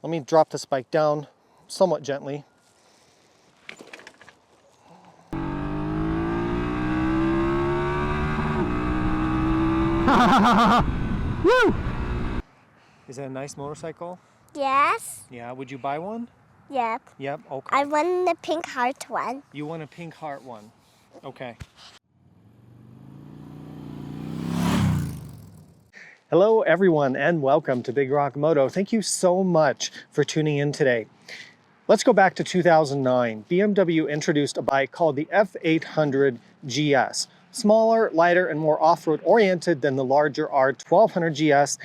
Let me drop this bike down somewhat gently. Woo! Is that a nice motorcycle? Yes. Yeah, would you buy one? Yep. Yep, okay. I want the pink heart one. You want a pink heart one? Okay. Hello everyone and welcome to Big Rock Moto. Thank you so much for tuning in today. Let's go back to 2009. BMW introduced a bike called the F850GS. Smaller, lighter, and more off-road oriented than the larger R1200GS.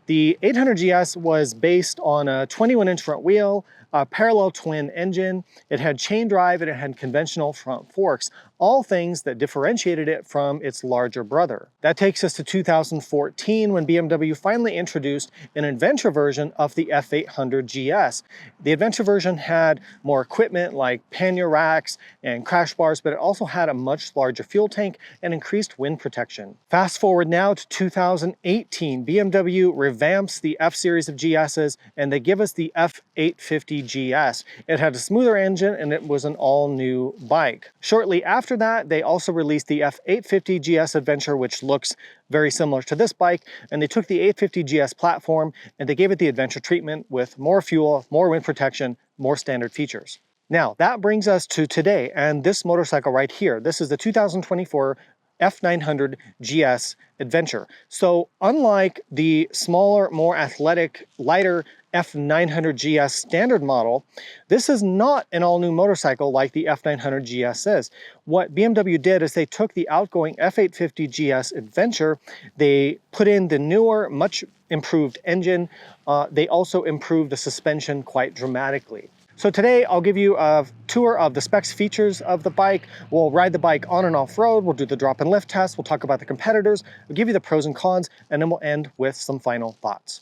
The 800GS was based on a 21-inch front wheel, a parallel twin engine. It had chain drive and it had conventional front forks, all things that differentiated it from its larger brother. That takes us to 2014 when BMW finally introduced an adventure version of the F850GS. The adventure version had more equipment like pannier racks and crash bars, but it also had a much larger fuel tank and increased wind protection. Fast forward now to 2018, BMW revamps the F series of GSs and they give us the F850GS. It had a smoother engine and it was an all-new bike. Shortly after that, they also released the F850GS Adventure, which looks very similar to this bike, and they took the 850GS platform and they gave it the adventure treatment with more fuel, more wind protection, more standard features. Now, that brings us to today and this motorcycle right here. This is the 2024 F900GS Adventure. So unlike the smaller, more athletic, lighter F900GS standard model, this is not an all-new motorcycle like the F900GS is. What BMW did is they took the outgoing F850GS Adventure, they put in the newer, much improved engine. They also improved the suspension quite dramatically. So today I'll give you a tour of the specs, features of the bike. We'll ride the bike on and off road. We'll do the drop and lift test. We'll talk about the competitors. We'll give you the pros and cons, and then we'll end with some final thoughts.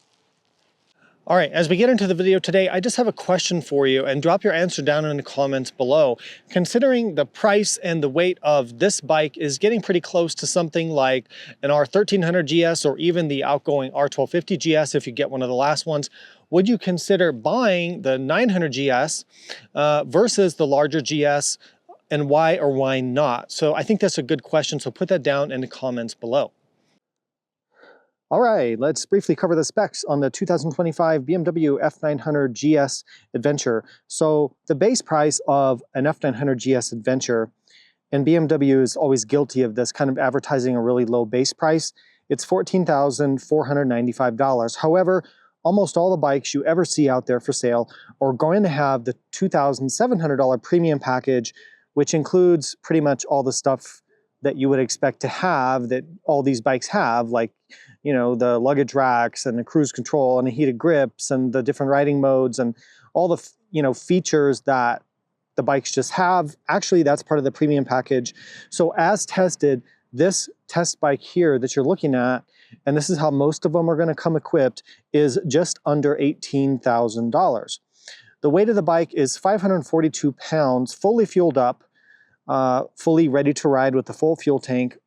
All right, as we get into the video today, I just have a question for you, and drop your answer down in the comments below. Considering the price and the weight of this bike is getting pretty close to something like an R1300GS or even the outgoing R1250GS if you get one of the last ones, would you consider buying the 900GS versus the larger GS, and why or why not? So I think that's a good question, so put that down in the comments below. All right, let's briefly cover the specs on the 2025 BMW F900GS Adventure. So the base price of an F900GS Adventure, and BMW is always guilty of this, kind of advertising a really low base price, it's $14,495. However, almost all the bikes you ever see out there for sale are going to have the $2,700 premium package, which includes pretty much all the stuff that you would expect to have that all these bikes have, like, you know, the luggage racks and the cruise control and the heated grips and the different riding modes and all the, you know, features that the bikes just have. Actually, that's part of the premium package. So as tested, this test bike here that you're looking at, and this is how most of them are going to come equipped, is just under $18,000. The weight of the bike is 542 pounds, fully fueled up, fully ready to ride with the full fuel tank.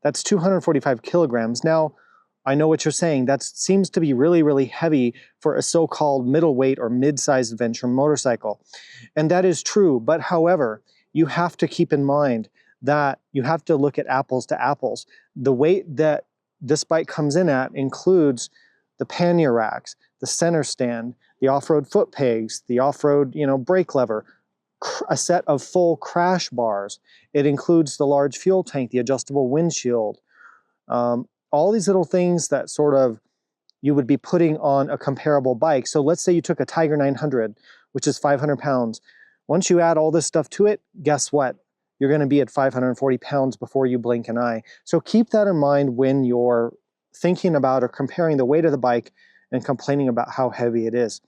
That's 245 kilograms. Now, I know what you're saying. That seems to be really, really heavy for a so-called middleweight or mid-sized adventure motorcycle. And that is true. But however, you have to keep in mind that you have to look at apples to apples. The weight that this bike comes in at includes the pannier racks, the center stand, the off-road foot pegs, the off-road, you know, brake lever, a set of full crash bars. It includes the large fuel tank, the adjustable windshield, all these little things that sort of you would be putting on a comparable bike. So let's say you took a Tiger 900, which is 500 pounds. Once you add all this stuff to it, guess what? You're going to be at 540 pounds before you blink an eye. So keep that in mind when you're thinking about or comparing the weight of the bike and complaining about how heavy it is.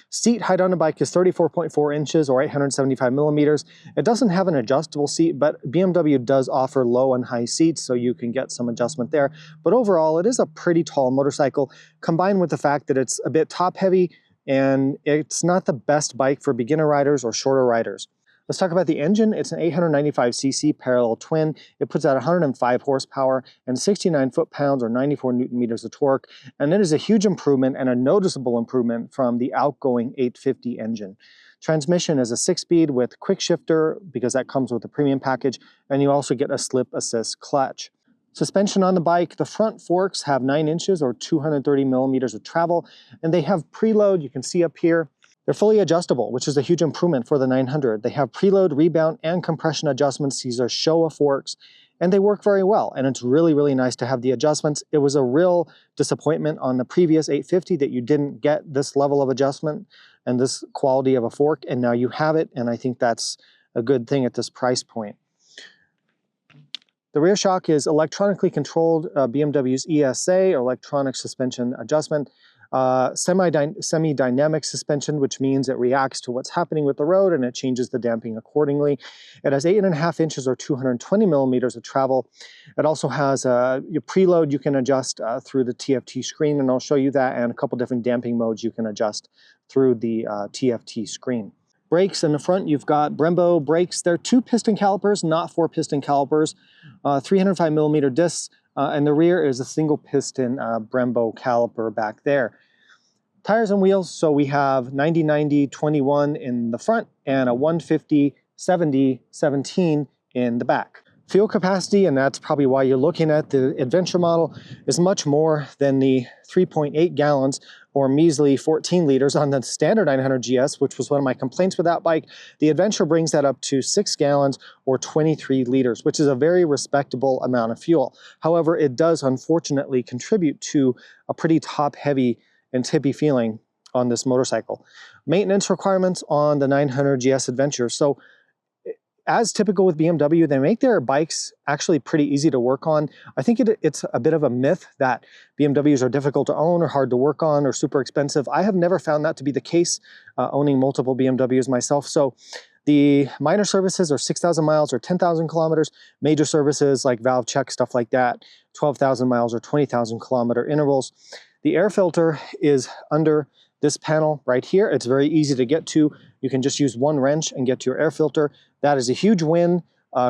Seat height on the bike is 34.4 inches or 875 millimeters. It doesn't have an adjustable seat, but BMW does offer low and high seats, so you can get some adjustment there. But overall, it is a pretty tall motorcycle, combined with the fact that it's a bit top heavy and it's not the best bike for beginner riders or shorter riders. Let's talk about the engine. It's an 895cc parallel twin. It puts out 105 horsepower and 69 foot-pounds or 94 newton meters of torque. And it is a huge improvement and a noticeable improvement from the outgoing 850 engine. Transmission is a 6-speed with quick shifter because that comes with the premium package, and you also get a slip assist clutch. Suspension on the bike, the front forks have 9 inches or 230 millimeters of travel, and they have preload, you can see up here. They're fully adjustable, which is a huge improvement for the 900. They have preload, rebound, and compression adjustments. These are Showa forks, and they work very well. And it's really, really nice to have the adjustments. It was a real disappointment on the previous 850 that you didn't get this level of adjustment and this quality of a fork, and now you have it, and I think that's a good thing at this price point. The rear shock is electronically controlled BMW's ESA, or electronic suspension adjustment. Semi-dynamic suspension, which means it reacts to what's happening with the road and it changes the damping accordingly. It has 8.5 inches or 220 millimeters of travel. It also has your preload you can adjust through the TFT screen, and I'll show you that, and a couple different damping modes you can adjust through the TFT screen. Brakes in the front, you've got Brembo brakes. They're 2 piston calipers, not 4 piston calipers. 305 millimeter discs. And the rear is a single piston Brembo caliper back there. Tires and wheels, so we have 90-90-21 in the front and a 150-70-17 in the back. Fuel capacity, and that's probably why you're looking at the Adventure model, is much more than the 3.8 gallons or measly 14 liters on the standard 900GS, which was one of my complaints with that bike. The Adventure brings that up to 6 gallons or 23 liters, which is a very respectable amount of fuel. However, it does unfortunately contribute to a pretty top-heavy and tippy feeling on this motorcycle. Maintenance requirements on the 900GS Adventure. So as typical with BMW, they make their bikes actually pretty easy to work on. I think it's a bit of a myth that BMWs are difficult to own or hard to work on or super expensive. I have never found that to be the case, owning multiple BMWs myself. So the minor services are 6,000 miles or 10,000 kilometers. Major services like valve check, stuff like that, 12,000 miles or 20,000 kilometer intervals. The air filter is under this panel right here. It's very easy to get to. You can just use one wrench and get to your air filter. That is a huge win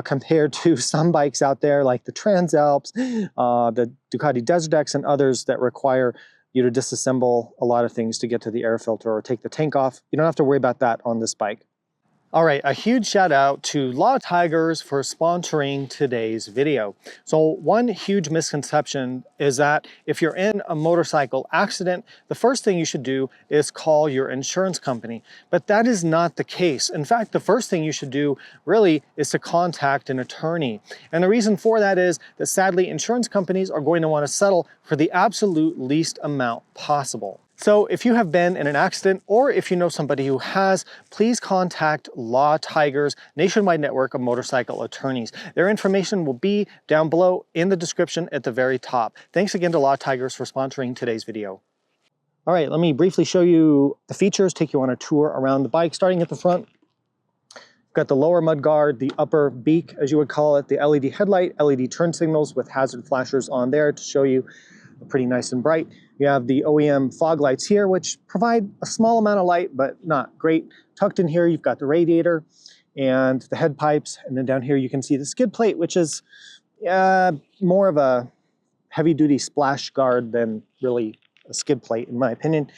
compared to some bikes out there like the Transalps, the Ducati DesertX, and others that require you to disassemble a lot of things to get to the air filter or take the tank off. You don't have to worry about that on this bike. All right, a huge shout out to Law Tigers for sponsoring today's video. So one huge misconception is that if you're in a motorcycle accident, the first thing you should do is call your insurance company. But that is not the case. In fact, the first thing you should do really is to contact an attorney. And the reason for that is that sadly, insurance companies are going to want to settle for the absolute least amount possible. So if you have been in an accident or if you know somebody who has, please contact Law Tigers nationwide network of motorcycle attorneys. Their information will be down below in the description at the very top. Thanks again to Law Tigers for sponsoring today's video. All right, let me briefly show you the features, take you on a tour around the bike. Starting at the front, you've got the lower mudguard, the upper beak, as you would call it, the LED headlight, LED turn signals with hazard flashers on there to show you pretty nice and bright. You have the OEM fog lights here, which provide a small amount of light, but not great. Tucked in here, you've got the radiator and the head pipes. And then down here, you can see the skid plate, which is more of a heavy-duty splash guard than really a skid plate, in my opinion.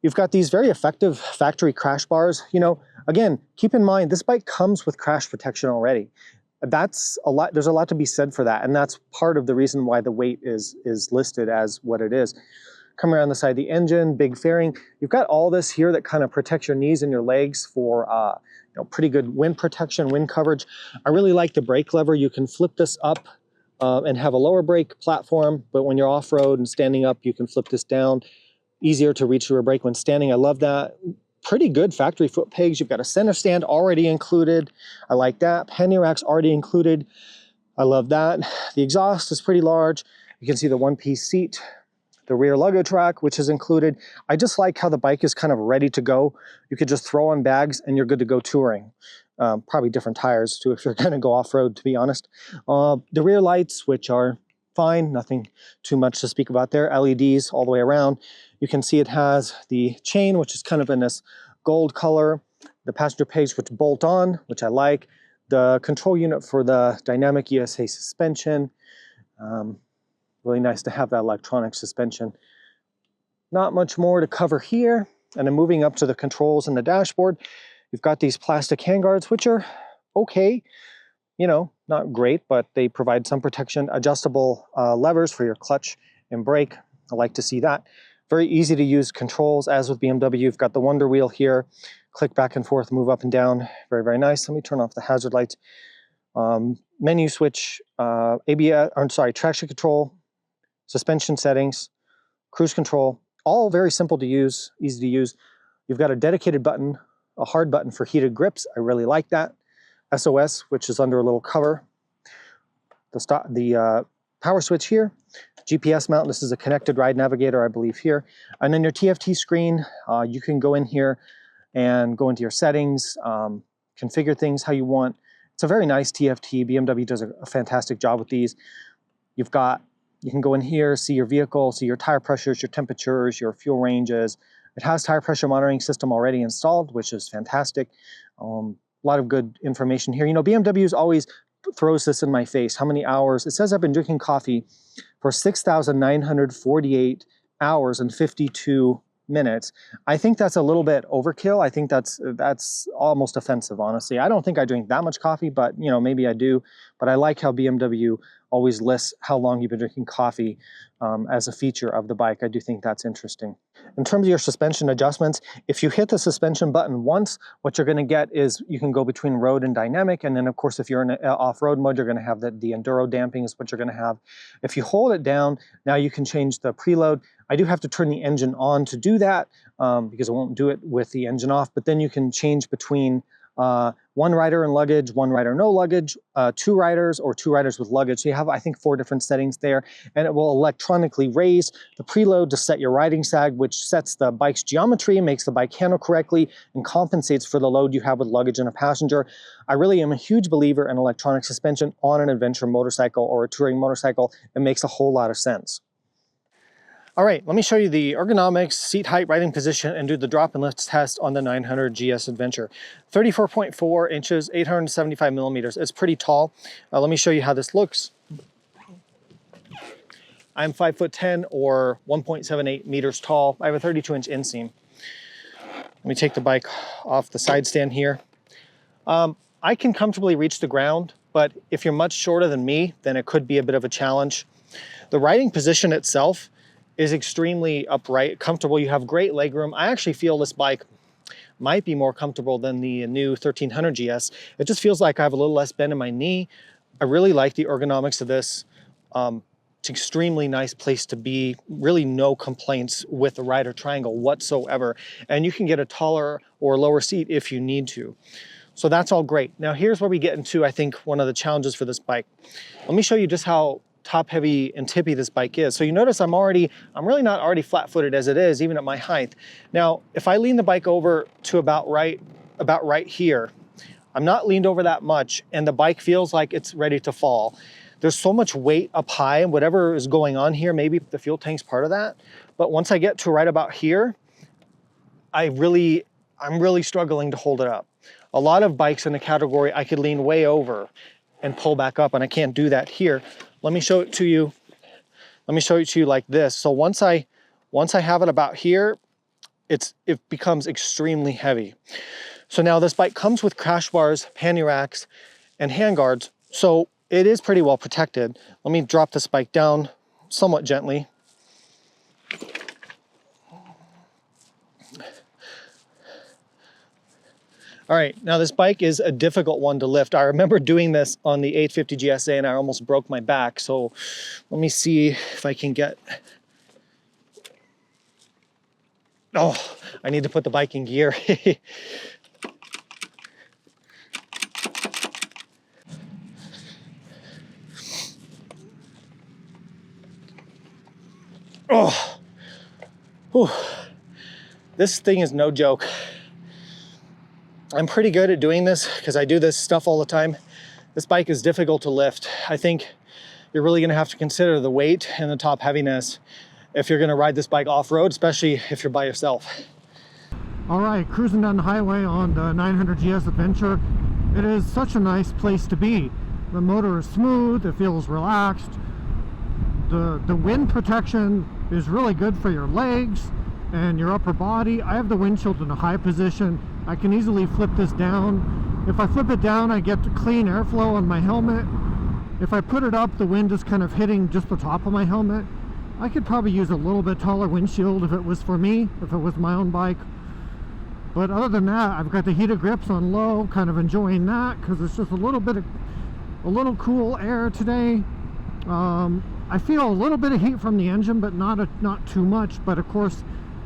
You've got these very effective factory crash bars. You know, again, keep in mind, this bike comes with crash protection already. That's a lot. There's a lot to be said for that, and that's part of the reason why the weight is listed as what it is. Come around the side of the engine, big fairing. You've got all this here that kind of protects your knees and your legs for pretty good wind protection, wind coverage. I really like the brake lever. You can flip this up and have a lower brake platform, but when you're off-road and standing up, you can flip this down. Easier to reach your brake when standing. I love that. Pretty good factory foot pegs. You've got a center stand already included. I like that. Pannier rack's already included. I love that. The exhaust is pretty large. You can see the one-piece seat, the rear luggage rack, which is included. I just like how the bike is kind of ready to go. You could just throw on bags and you're good to go touring. Probably different tires too if you're going to go off-road, to be honest. The rear lights, which are fine, nothing too much to speak about there. LEDs all the way around. You can see it has the chain, which is kind of in this gold color. the passenger pegs which bolt on, which I like, the control unit for the dynamic USA suspension. Really nice to have that electronic suspension. Not much more to cover here. And then moving up to the controls and the dashboard, you've got these plastic handguards, which are okay. You know, not great, but they provide some protection. Adjustable levers for your clutch and brake. I like to see that. Very easy to use controls, as with BMW. You've got the Wonder Wheel here. Click back and forth, move up and down. Very, very nice. Let me turn off the hazard lights. Menu switch, traction control, suspension settings, cruise control. All very simple to use, easy to use. You've got a dedicated button, a hard button for heated grips. I really like that. SOS, which is under a little cover. The power switch here. GPS mount. This is a connected ride navigator, I believe, here. And then your TFT screen, you can go in here and go into your settings, configure things how you want. It's a very nice TFT. BMW does a fantastic job with these. You can go in here, see your vehicle, see your tire pressures, your temperatures, your fuel ranges. It has tire pressure monitoring system already installed, which is fantastic. A lot of good information here. You know, BMW's always throws this in my face. How many hours? It says I've been drinking coffee for 6,948 hours and 52 minutes. I think that's a little bit overkill. I think that's almost offensive, honestly. I don't think I drink that much coffee, but you know, maybe I do. But I like how BMW always lists how long you've been drinking coffee as a feature of the bike. I do think that's interesting. In terms of your suspension adjustments, if you hit the suspension button once, what you're going to get is you can go between road and dynamic. And then of course, if you're in off-road mode, you're going to have the enduro damping is what you're going to have. If you hold it down, now you can change the preload. I do have to turn the engine on to do that because it won't do it with the engine off, but then you can change between one rider and luggage, one rider no luggage, two riders, or two riders with luggage. So you have, I think, 4 different settings there, and it will electronically raise the preload to set your riding sag, which sets the bike's geometry and makes the bike handle correctly and compensates for the load you have with luggage and a passenger. I really am a huge believer in electronic suspension on an adventure motorcycle or a touring motorcycle. It makes a whole lot of sense. All right, let me show you the ergonomics, seat height, riding position, and do the drop and lift test on the 900GS Adventure. 34.4 inches, 875 millimeters. It's pretty tall. Let me show you how this looks. I'm 5'10" or 1.78 meters tall. I have a 32-inch inseam. Let me take the bike off the side stand here. I can comfortably reach the ground, but if you're much shorter than me, then it could be a bit of a challenge. The riding position itself is extremely upright, comfortable. You have great legroom. I actually feel this bike might be more comfortable than the new 1300GS. It just feels like I have a little less bend in my knee. I really like the ergonomics of this. It's an extremely nice place to be. Really no complaints with the rider triangle whatsoever. And you can get a taller or lower seat if you need to. So that's all great. Now here's where we get into, I think, one of the challenges for this bike. Let me show you just how top heavy and tippy this bike is. So you notice I'm really not already flat-footed as it is, even at my height. Now, if I lean the bike over to about right here, I'm not leaned over that much, and the bike feels like it's ready to fall. There's so much weight up high, and whatever is going on here, maybe the fuel tank's part of that. But once I get to right about here, I'm really struggling to hold it up. A lot of bikes in the category, I could lean way over and pull back up, and I can't do that here. Let me show it to you. Let me show it to you like this. So once I have it about here, it becomes extremely heavy. So now this bike comes with crash bars, panty racks, and handguards. So it is pretty well protected. Let me drop this bike down somewhat gently. All right, now this bike is a difficult one to lift. I remember doing this on the 850GS and I almost broke my back. So let me see if I can get, oh, I need to put the bike in gear. Oh, whew. This thing is no joke. I'm pretty good at doing this because I do this stuff all the time. This bike is difficult to lift. I think you're really gonna have to consider the weight and the top heaviness if you're gonna ride this bike off-road, especially if you're by yourself. Alright, cruising down the highway on the 900GS Adventure. It is such a nice place to be. The motor is smooth, it feels relaxed. The wind protection is really good for your legs and your upper body. I have the windshield in a high position. I can easily flip this down. If I flip it down, I get clean airflow on my helmet. If I put it up, the wind is kind of hitting just the top of my helmet. I could probably use a little bit taller windshield if it was for me, if it was my own bike. But other than that, I've got the heated grips on low, kind of enjoying that because it's just a little cool air today. I feel a little bit of heat from the engine, but not too much. But of course,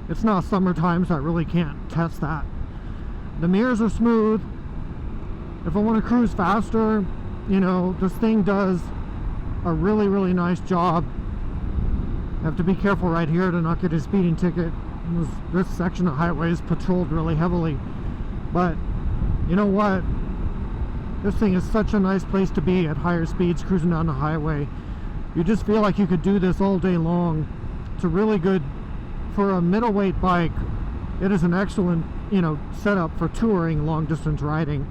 it's not summertime, so I really can't test that. The mirrors are smooth. If I want to cruise faster, you know, this thing does a really nice job. I have to be careful right here to not get a speeding ticket. This section of highway is patrolled really heavily, but you know what, this thing is such a nice place to be at higher speeds cruising down the highway. You just feel like you could do this all day long. It's a really good, for a middleweight bike, it is an excellent, you know, setup for touring, long distance riding.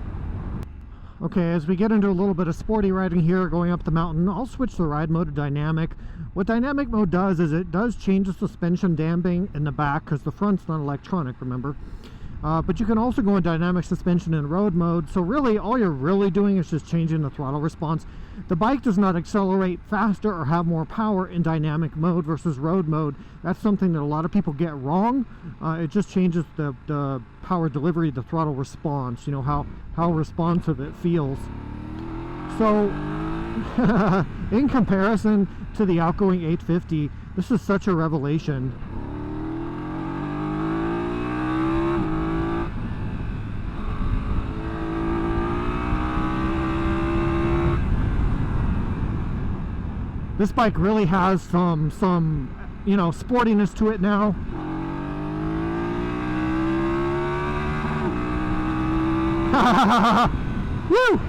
Okay, as we get into a little bit of sporty riding here, going up the mountain, I'll switch the ride mode to dynamic. What dynamic mode does is it does change the suspension damping in the back, because the front's not electronic, remember. But you can also go in dynamic suspension in road mode, so really all you're really doing is just changing the throttle response. The bike does not accelerate faster or have more power in dynamic mode versus road mode. That's something that a lot of people get wrong. It just changes the power delivery, the throttle response, you know, how responsive it feels. So in comparison to the outgoing 850, this is such a revelation. This bike really has some you know, sportiness to it now. Woo!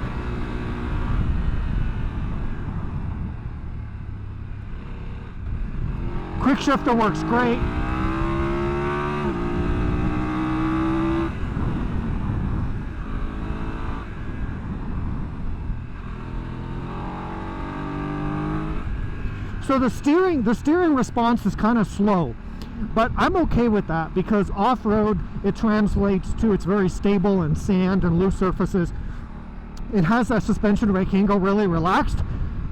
Quick shifter works great. So the steering response is kind of slow, but I'm okay with that because off-road it translates to it's very stable in sand and loose surfaces. It has that suspension rake angle really relaxed,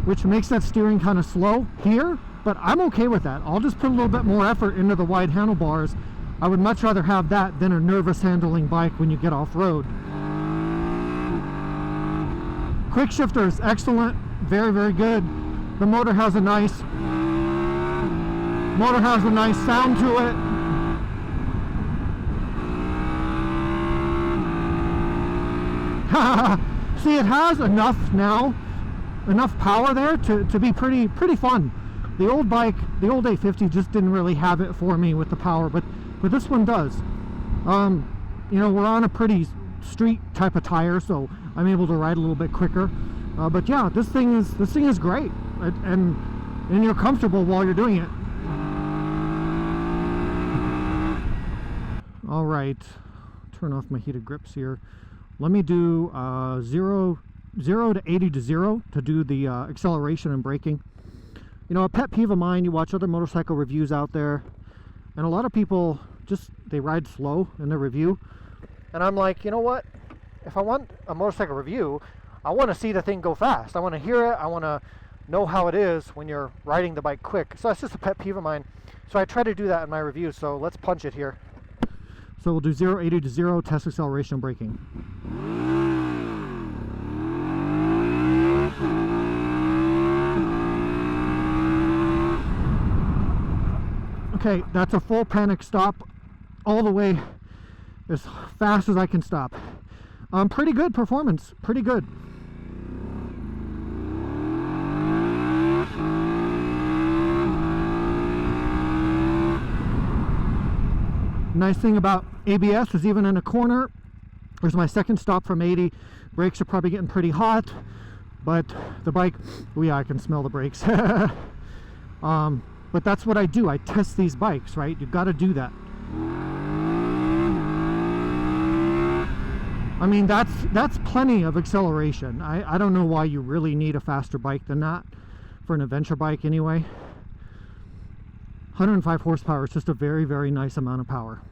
which makes that steering kind of slow here, but I'm okay with that. I'll just put a little bit more effort into the wide handlebars. I would much rather have that than a nervous handling bike when you get off-road. Quick shifter is excellent, very good. The motor has a nice sound to it. See, it has enough power there to be pretty fun. The old bike, the old 850 just didn't really have it for me with the power, but this one does. You know, we're on a pretty street type of tire, so I'm able to ride a little bit quicker. But yeah, this thing is great, and you're comfortable while you're doing it. All right, turn off my heated grips here. Let me do 0 to 80 to 0 to do the acceleration and braking. You know, a pet peeve of mine, you watch other motorcycle reviews out there, and a lot of people they ride slow in their review. And I'm like, you know what? If I want a motorcycle review, I want to see the thing go fast. I want to hear it. I want to know how it is when you're riding the bike quick. So that's just a pet peeve of mine. So I try to do that in my review. So let's punch it here. So we'll do 0 80 to 0, test acceleration and braking. Okay, that's a full panic stop all the way as fast as I can stop. Pretty good performance, pretty good. Nice thing about ABS is even in a corner, there's my second stop from 80. Brakes are probably getting pretty hot, but the bike, oh yeah, I can smell the brakes. But that's what I do. I test these bikes, right? You've got to do that. I mean, that's plenty of acceleration. I don't know why you really need a faster bike than that for an adventure bike anyway. 105 horsepower is just a very, very nice amount of power.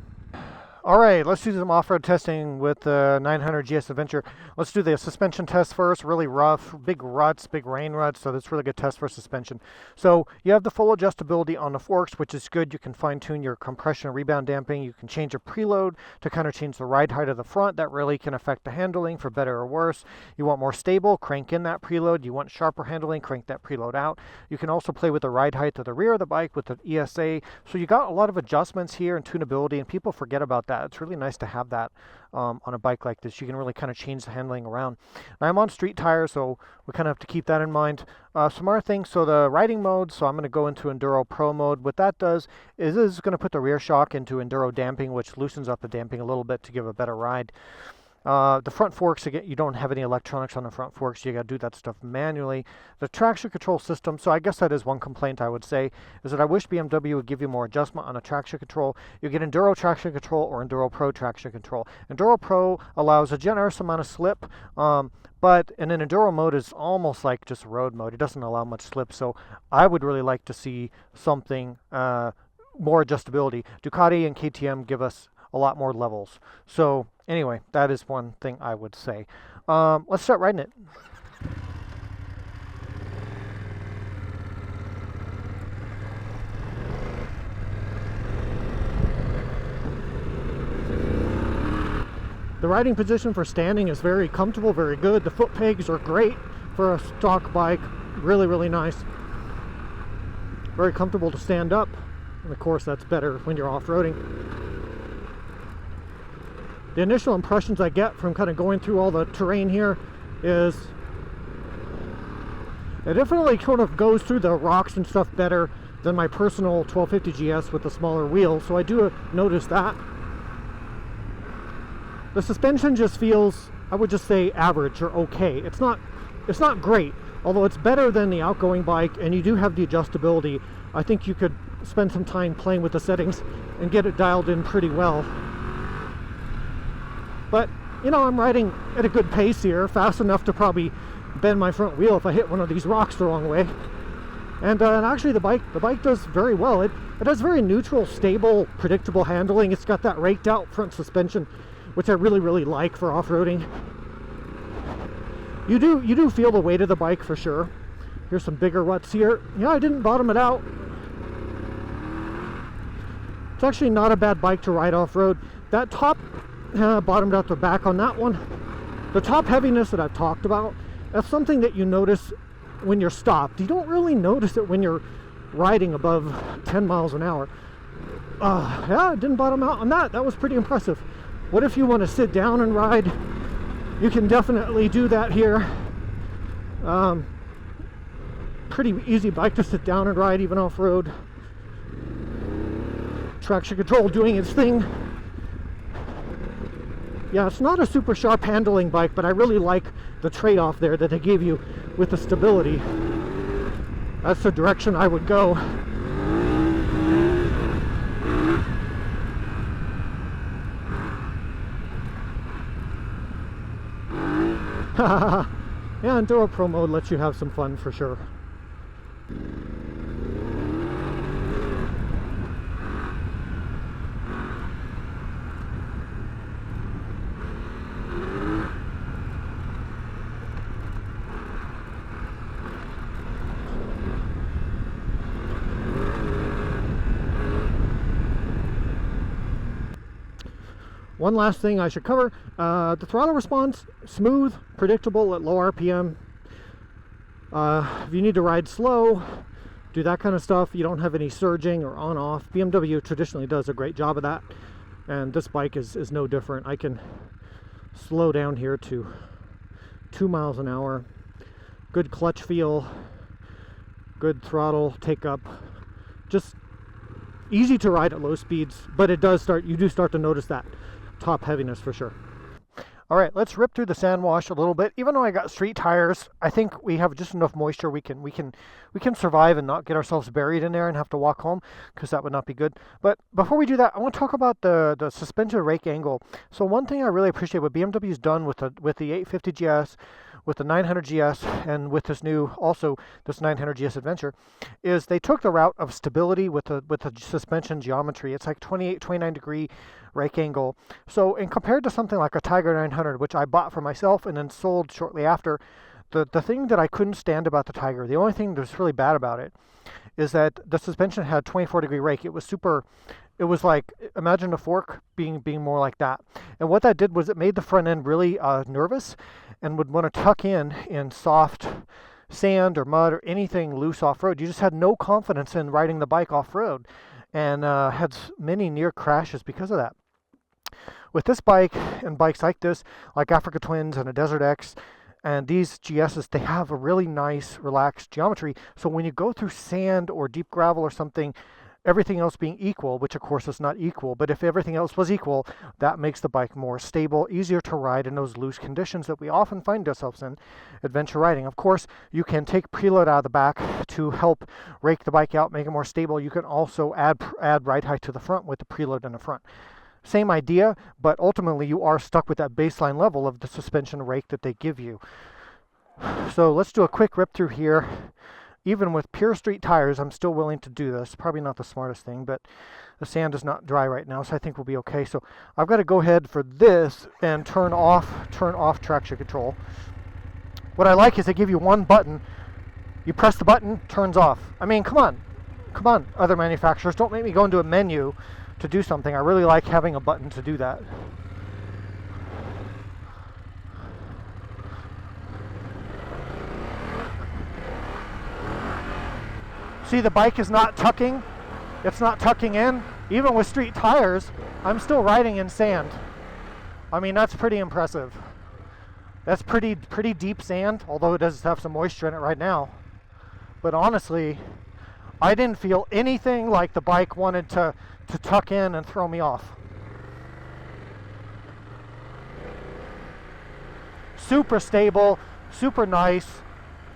All right, let's do some off-road testing with the 900GS Adventure. Let's do the suspension test first. Really rough, big ruts, big rain ruts, so that's really good test for suspension. So you have the full adjustability on the forks, which is good. You can fine-tune your compression and rebound damping. You can change your preload to kind of change the ride height of the front. That really can affect the handling for better or worse. You want more stable, crank in that preload. You want sharper handling, crank that preload out. You can also play with the ride height of the rear of the bike with the ESA. So you got a lot of adjustments here and tunability, and people forget about that. It's really nice to have that on a bike like this. You can really kind of change the handling around. Now, I'm on street tires, so we kind of have to keep that in mind. Some other things, so the riding mode, so I'm going to go into Enduro Pro mode. What that does is this is going to put the rear shock into Enduro damping, which loosens up the damping a little bit to give a better ride. The front forks, again, you don't have any electronics on the front forks. You got to do that stuff manually. The traction control system, so I guess that is one complaint I would say, is that I wish BMW would give you more adjustment on the traction control. You get Enduro traction control or Enduro Pro traction control. Enduro Pro allows a generous amount of slip, but in an Enduro mode is almost like just road mode. It doesn't allow much slip, so I would really like to see something more adjustability. Ducati and KTM give us a lot more levels. So anyway, that is one thing I would say. Let's start riding it. The riding position for standing is very comfortable, very good. The foot pegs are great for a stock bike. Really, really nice. Very comfortable to stand up. And of course, that's better when you're off-roading. The initial impressions I get from kind of going through all the terrain here is it definitely sort of goes through the rocks and stuff better than my personal 1250GS with the smaller wheel. So I do notice that. The suspension just feels, I would just say, average or okay. It's not great, although it's better than the outgoing bike, and you do have the adjustability. I think you could spend some time playing with the settings and get it dialed in pretty well. But, you know, I'm riding at a good pace here, fast enough to probably bend my front wheel if I hit one of these rocks the wrong way. And actually the bike does very well. It has very neutral, stable, predictable handling. It's got that raked out front suspension, which I really, really like for off-roading. You do feel the weight of the bike for sure. Here's some bigger ruts here. Yeah, I didn't bottom it out. It's actually not a bad bike to ride off-road. That top bottomed out the back on that one. The top heaviness that I've talked about, that's something that you notice when you're stopped. You don't really notice it when you're riding above 10 miles an hour. Yeah, it didn't bottom out on that. That was pretty impressive. What if you want to sit down and ride? You can definitely do that here. Pretty easy bike to sit down and ride even off-road. Traction control doing its thing. Yeah, it's not a super sharp handling bike, but I really like the trade-off there that they gave you with the stability. That's the direction I would go. Yeah, Enduro Pro mode lets you have some fun for sure. One last thing I should cover, the throttle response, smooth, predictable at low RPM. If you need to ride slow, do that kind of stuff, you don't have any surging or on-off. BMW traditionally does a great job of that, and this bike is no different. I can slow down here to 2 miles an hour. Good clutch feel, good throttle take up, just easy to ride at low speeds, but it does start, you do start to notice that top heaviness for sure. All right, let's rip through the sand wash a little bit. Even though I got street tires, I think we have just enough moisture we can survive and not get ourselves buried in there and have to walk home, because that would not be good. But before we do that, I want to talk about the suspension rake angle. So one thing I really appreciate what BMW's done with the 850GS, with the 900GS, and with this 900GS Adventure, is they took the route of stability with the suspension geometry. It's like 29 degree rake angle. So, and compared to something like a Tiger 900, which I bought for myself and then sold shortly after, the thing that I couldn't stand about the Tiger, the only thing that's really bad about it, is that the suspension had 24 degree rake. It was like, imagine a fork being more like that. And what that did was it made the front end really nervous and would want to tuck in soft sand or mud or anything loose off-road. You just had no confidence in riding the bike off-road, and had many near crashes because of that. With this bike and bikes like this, like Africa Twins and a DesertX, and these GSs, they have a really nice, relaxed geometry. So when you go through sand or deep gravel or something, everything else being equal, which of course is not equal, but if everything else was equal, that makes the bike more stable, easier to ride in those loose conditions that we often find ourselves in adventure riding. Of course, you can take preload out of the back to help rake the bike out, make it more stable. You can also add ride height to the front with the preload in the front. Same idea, but ultimately you are stuck with that baseline level of the suspension rake that they give you. So let's do a quick rip through here. Even with pure street tires, I'm still willing to do this. Probably not the smartest thing, but the sand is not dry right now, so I think we'll be okay. So I've got to go ahead for this and turn off traction control. What I like is they give you one button. You press the button, turns off. I mean, come on, other manufacturers, don't make me go into a menu to do something. I really like having a button to do that. See, the bike is not tucking. It's not tucking in. Even with street tires, I'm still riding in sand. I mean, that's pretty impressive. That's pretty deep sand, although it does have some moisture in it right now. But honestly, I didn't feel anything like the bike wanted to tuck in and throw me off. Super stable, super nice,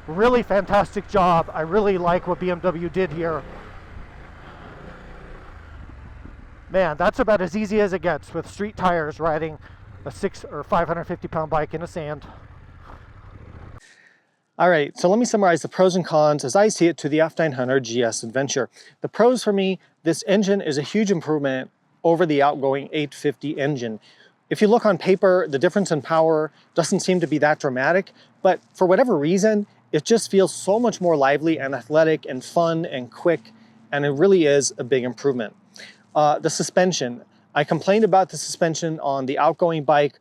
really fantastic job. I really like what BMW did here. Man, that's about as easy as it gets with street tires riding a 600 or 550 pound bike in the sand. All right, so let me summarize the pros and cons as I see it to the F900GS Adventure. The pros for me, this engine is a huge improvement over the outgoing 850 engine. If you look on paper, the difference in power doesn't seem to be that dramatic, but for whatever reason, it just feels so much more lively and athletic and fun and quick, and it really is a big improvement. The suspension, I complained about the suspension on the outgoing bike.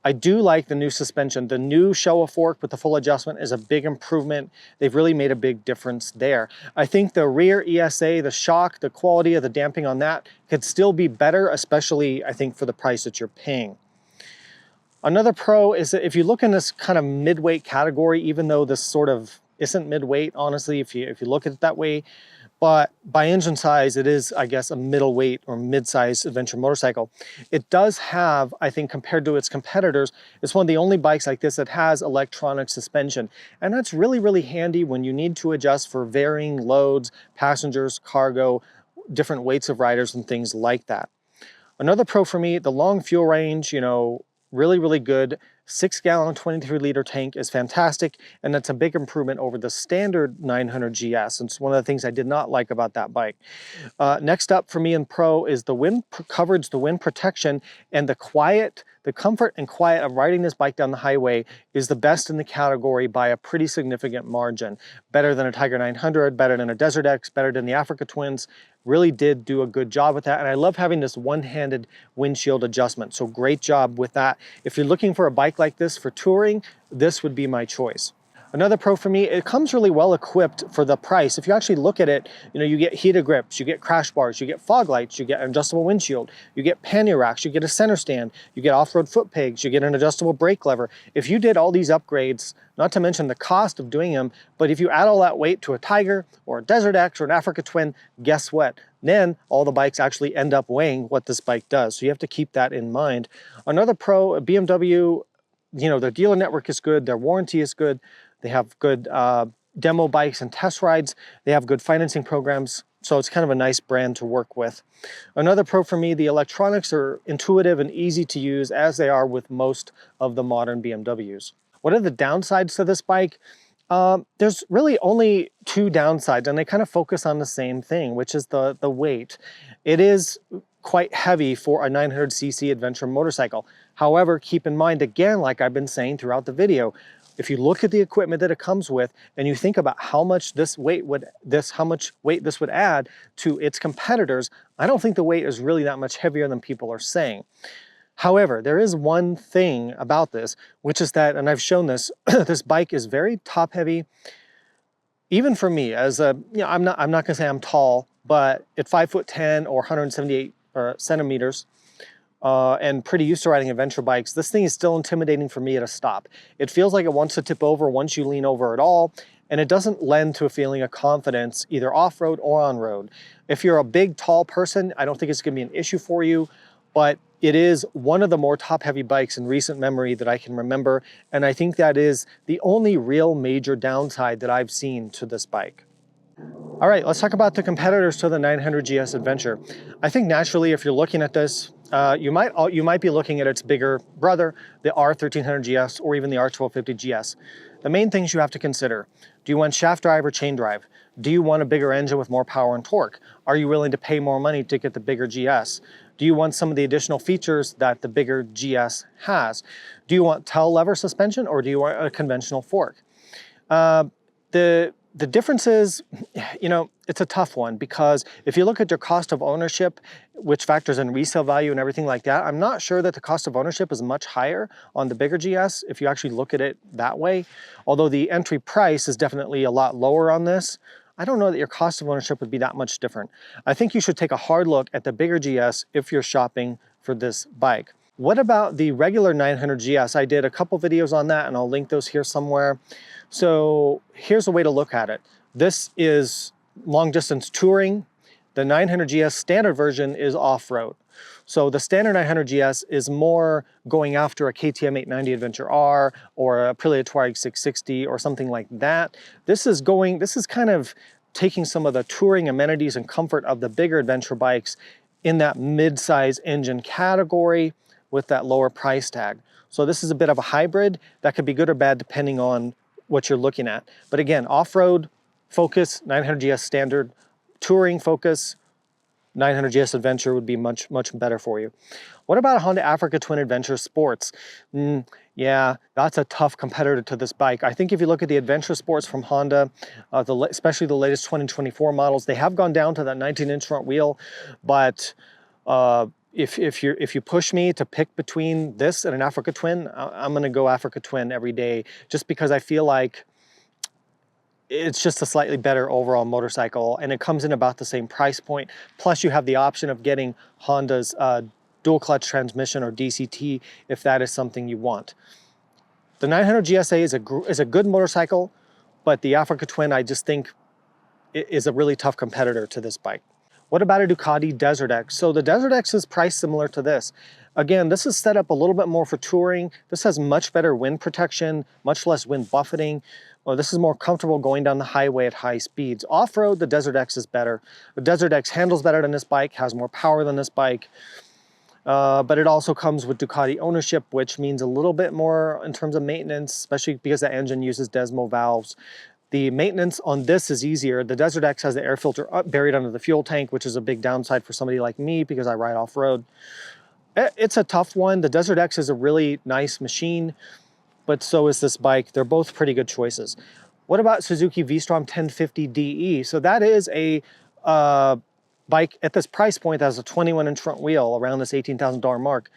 I do like the new suspension. The new Showa fork with the full adjustment is a big improvement. They've really made a big difference there. I think the rear ESA, the shock, the quality of the damping on that could still be better, especially I think for the price that you're paying. Another pro is that if you look in this kind of mid-weight category, even though this sort of isn't mid-weight, honestly, if you look at it that way, but by engine size, it is, I guess, a middleweight or mid-size adventure motorcycle. It does have, I think, compared to its competitors, it's one of the only bikes like this that has electronic suspension. And that's really, really handy when you need to adjust for varying loads, passengers, cargo, different weights of riders and things like that. Another pro for me, the long fuel range, you know, really, really good. 6-gallon, 23-liter tank is fantastic, and that's a big improvement over the standard 900GS. It's one of the things I did not like about that bike. Next up for me in pro is the wind coverage, the wind protection, and the comfort and quiet of riding this bike down the highway is the best in the category by a pretty significant margin. Better than a Tiger 900, better than a DesertX, better than the Africa Twins. Really did do a good job with that, and I love having this one-handed windshield adjustment, so great job with that. If you're looking for a bike like this for touring, this would be my choice. Another pro for me, it comes really well equipped for the price. If you actually look at it, you know, you get heated grips, you get crash bars, you get fog lights, you get an adjustable windshield, you get pannier racks, you get a center stand, you get off-road foot pegs, you get an adjustable brake lever. If you did all these upgrades, not to mention the cost of doing them, but if you add all that weight to a Tiger or a DesertX or an Africa Twin, guess what? Then all the bikes actually end up weighing what this bike does. So you have to keep that in mind. Another pro, BMW you know, their dealer network is good, their warranty is good, they have good demo bikes and test rides, they have good financing programs, so it's kind of a nice brand to work with. Another pro for me, the electronics are intuitive and easy to use, as they are with most of the modern BMWs. What are the downsides to this bike? There's really only two downsides, and they kind of focus on the same thing, which is the weight. It is quite heavy for a 900cc adventure motorcycle. However, keep in mind, again, like I've been saying throughout the video, if you look at the equipment that it comes with and you think about how much weight this would add to its competitors, I don't think the weight is really that much heavier than people are saying. However, there is one thing about this, which is that, and I've shown this, this bike is very top heavy. Even for me, as a, you know, I'm not gonna say I'm tall, but at 5'10" or 178 centimeters, and pretty used to riding adventure bikes, this thing is still intimidating for me at a stop. It feels like it wants to tip over once you lean over at all, and it doesn't lend to a feeling of confidence either off-road or on-road. If you're a big, tall person, I don't think it's gonna be an issue for you, but it is one of the more top-heavy bikes in recent memory that I can remember, and I think that is the only real major downside that I've seen to this bike. All right, let's talk about the competitors to the 900GS Adventure. I think naturally, if you're looking at this, you might be looking at its bigger brother, the R1300GS or even the R1250GS. The main things you have to consider: do you want shaft drive or chain drive? Do you want a bigger engine with more power and torque? Are you willing to pay more money to get the bigger GS? Do you want some of the additional features that the bigger GS has? Do you want tail lever suspension, or do you want a conventional fork? The difference is, you know, it's a tough one, because if you look at your cost of ownership, which factors in resale value and everything like that, I'm not sure that the cost of ownership is much higher on the bigger GS if you actually look at it that way. Although the entry price is definitely a lot lower on this, I don't know that your cost of ownership would be that much different. I think you should take a hard look at the bigger GS if you're shopping for this bike. What about the regular 900GS? I did a couple videos on that, and I'll link those here somewhere. So here's a way to look at it. This is long distance touring. The 900GS standard version is off-road. So the standard 900GS is more going after a KTM 890 Adventure R or a Aprilia Touareg 660 or something like that. This is kind of taking some of the touring amenities and comfort of the bigger adventure bikes in that mid-size engine category with that lower price tag. So this is a bit of a hybrid that could be good or bad depending on what you're looking at. But again, off-road focus, 900GS standard, touring focus, 900GS Adventure would be much better for you. What about a Honda Africa Twin Adventure Sports? Yeah, that's a tough competitor to this bike. I think if you look at the Adventure Sports from Honda, especially the latest 2024 models, they have gone down to that 19-inch front wheel, but if you push me to pick between this and an Africa Twin, I'm gonna go Africa Twin every day, just because I feel like it's just a slightly better overall motorcycle, and it comes in about the same price point. Plus you have the option of getting Honda's dual clutch transmission, or DCT, if that is something you want. The 900 GSA is a good motorcycle, but the Africa Twin, I just think, is a really tough competitor to this bike. What about a Ducati DesertX? So the DesertX is priced similar to this. Again, this is set up a little bit more for touring. This has much better wind protection, much less wind buffeting. Well, this is more comfortable going down the highway at high speeds. Off-road, the DesertX is better. The DesertX handles better than this bike, has more power than this bike, but it also comes with Ducati ownership, which means a little bit more in terms of maintenance, especially because the engine uses Desmo valves. The maintenance on this is easier. The DesertX has the air filter buried under the fuel tank, which is a big downside for somebody like me because I ride off-road. It's a tough one. The DesertX is a really nice machine, but so is this bike. They're both pretty good choices. What about Suzuki v-strom 1050DE? So that is a bike at this price point that has a 21-inch front wheel around this $18,000 mark.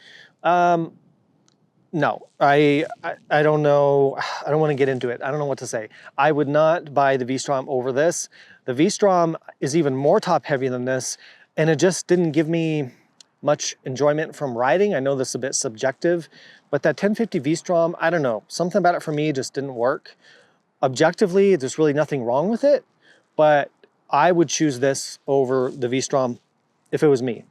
No, I don't know. I don't want to get into it. I don't know what to say. I would not buy the v-strom over this. The v-strom is even more top heavy than this, and it just didn't give me much enjoyment from riding. I know this is a bit subjective, but that 1050 v-strom, I don't know. Something about it for me just didn't work. Objectively, there's really nothing wrong with it, but I would choose this over the v-strom if it was me.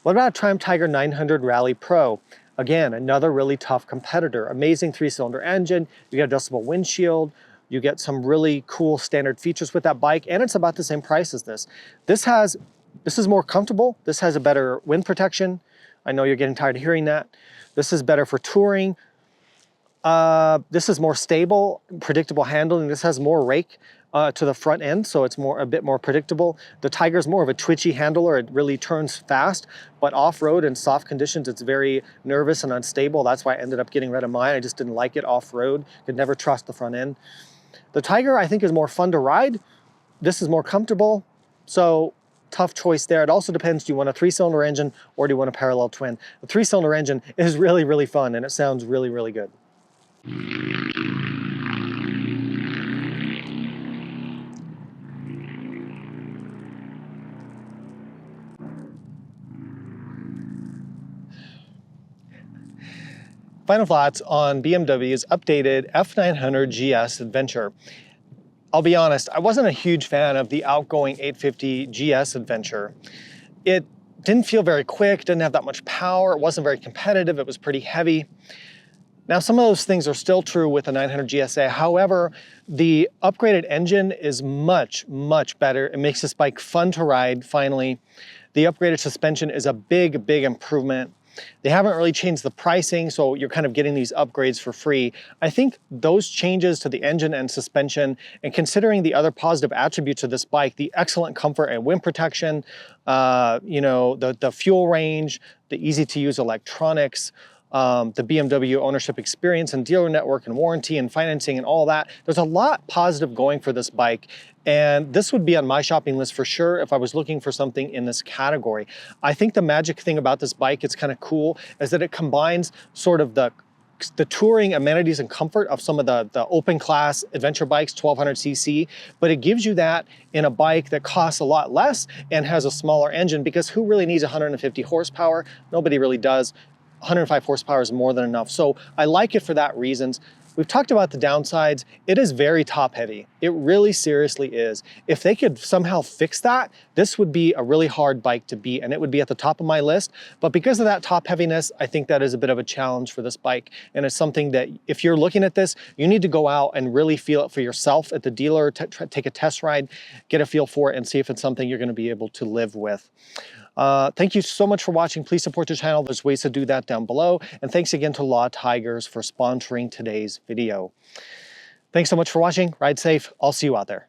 What about a Triumph Tiger 900 Rally Pro? Again, another really tough competitor. Amazing 3-cylinder engine, you get adjustable windshield, you get some really cool standard features with that bike, and it's about the same price as this. This is more comfortable, this has a better wind protection. I know you're getting tired of hearing that. This is better for touring. This is more stable, predictable handling. This has more rake to the front end, so it's a bit more predictable. The Tiger is more of a twitchy handler. It really turns fast, but off-road and soft conditions, it's very nervous and unstable. That's why I ended up getting rid of mine. I just didn't like it off-road. Could never trust the front end. The Tiger, I think, is more fun to ride. This is more comfortable, so tough choice there. It also depends, do you want a 3-cylinder engine or do you want a parallel twin? The 3-cylinder engine is really, really fun, and it sounds really, really good. Final thoughts on BMW's updated F900GS Adventure. I'll be honest, I wasn't a huge fan of the outgoing 850GS Adventure. It didn't feel very quick, didn't have that much power, it wasn't very competitive, it was pretty heavy. Now, some of those things are still true with the 900GSA. However, the upgraded engine is much, much better. It makes this bike fun to ride, finally. The upgraded suspension is a big, big improvement. They haven't really changed the pricing, so you're kind of getting these upgrades for free. I think those changes to the engine and suspension, and considering the other positive attributes of this bike, the excellent comfort and wind protection, the fuel range, the easy-to-use electronics, the BMW ownership experience and dealer network and warranty and financing and all that. There's a lot positive going for this bike, and this would be on my shopping list for sure if I was looking for something in this category. I think the magic thing about this bike, it's kind of cool, is that it combines sort of the touring amenities and comfort of some of the open class adventure bikes, 1200cc, but it gives you that in a bike that costs a lot less and has a smaller engine, because who really needs 150 horsepower? Nobody really does. 105 horsepower is more than enough. So I like it for that reasons. We've talked about the downsides. It is very top heavy. It really seriously is. If they could somehow fix that, this would be a really hard bike to beat, and it would be at the top of my list. But because of that top heaviness, I think that is a bit of a challenge for this bike. And it's something that if you're looking at this, you need to go out and really feel it for yourself at the dealer, take a test ride, get a feel for it, and see if it's something you're going to be able to live with. Thank you so much for watching. Please support the channel. There's ways to do that down below. And thanks again to Law Tigers for sponsoring today's video. Thanks so much for watching. Ride safe. I'll see you out there.